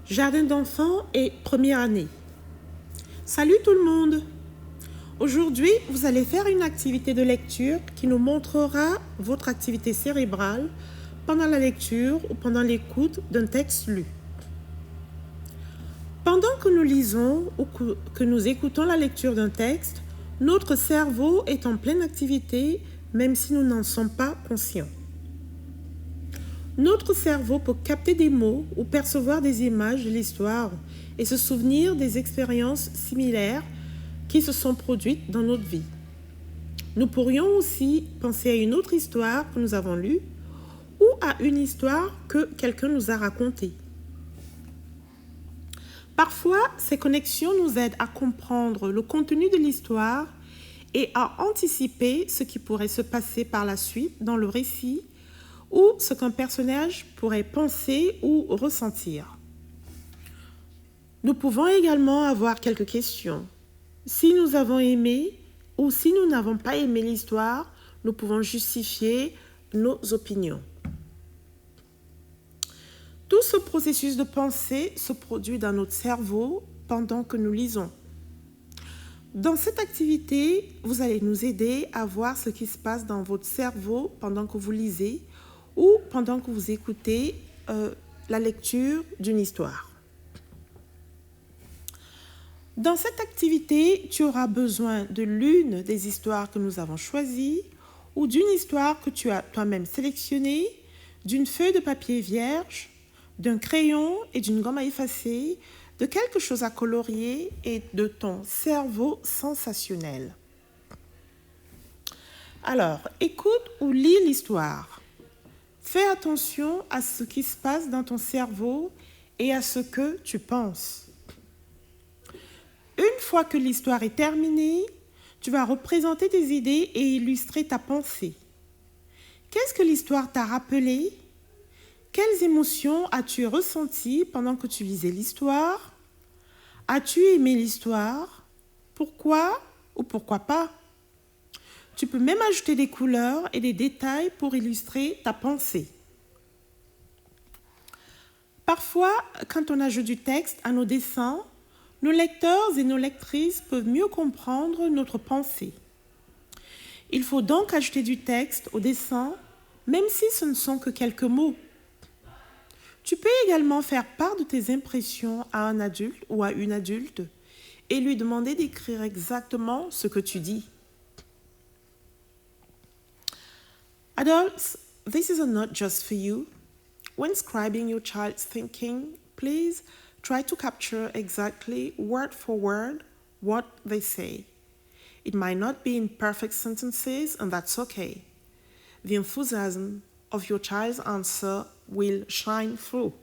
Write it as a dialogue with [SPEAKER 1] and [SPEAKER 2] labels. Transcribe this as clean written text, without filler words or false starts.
[SPEAKER 1] Jardin d'enfants et première année. Salut tout le monde! Aujourd'hui, vous allez faire une activité de lecture qui nous montrera votre activité cérébrale pendant la lecture ou pendant l'écoute d'un texte lu. Pendant que nous lisons ou que nous écoutons la lecture d'un texte, notre cerveau est en pleine activité même si nous n'en sommes pas conscients. Notre cerveau peut capter des mots ou percevoir des images de l'histoire et se souvenir des expériences similaires qui se sont produites dans notre vie. Nous pourrions aussi penser à une autre histoire que nous avons lue ou à une histoire que quelqu'un nous a racontée. Parfois, ces connexions nous aident à comprendre le contenu de l'histoire et à anticiper ce qui pourrait se passer par la suite dans le récit ou ce qu'un personnage pourrait penser ou ressentir. Nous pouvons également avoir quelques questions. Si nous avons aimé ou si nous n'avons pas aimé l'histoire, nous pouvons justifier nos opinions. Tout ce processus de pensée se produit dans notre cerveau pendant que nous lisons. Dans cette activité, vous allez nous aider à voir ce qui se passe dans votre cerveau pendant que vous lisez ou pendant que vous écoutez la lecture d'une histoire. Dans cette activité, tu auras besoin de l'une des histoires que nous avons choisies ou d'une histoire que tu as toi-même sélectionnée, d'une feuille de papier vierge, d'un crayon et d'une gomme à effacer, de quelque chose à colorier et de ton cerveau sensationnel. Alors, écoute ou lis l'histoire. Fais attention à ce qui se passe dans ton cerveau et à ce que tu penses. Une fois que l'histoire est terminée, tu vas représenter tes idées et illustrer ta pensée. Qu'est-ce que l'histoire t'a rappelé? Quelles émotions as-tu ressenties pendant que tu lisais l'histoire? As-tu aimé l'histoire? Pourquoi ou pourquoi pas? Tu peux même ajouter des couleurs et des détails pour illustrer ta pensée. Parfois, quand on ajoute du texte à nos dessins, nos lecteurs et nos lectrices peuvent mieux comprendre notre pensée. Il faut donc ajouter du texte au dessin, même si ce ne sont que quelques mots. Tu peux également faire part de tes impressions à un adulte ou à une adulte et lui demander d'écrire exactement ce que tu dis. Adults, this is a note just for you. When scribing your child's thinking, please try to capture exactly word for word what they say. It might not be in perfect sentences, and that's okay. The enthusiasm of your child's answer will shine through.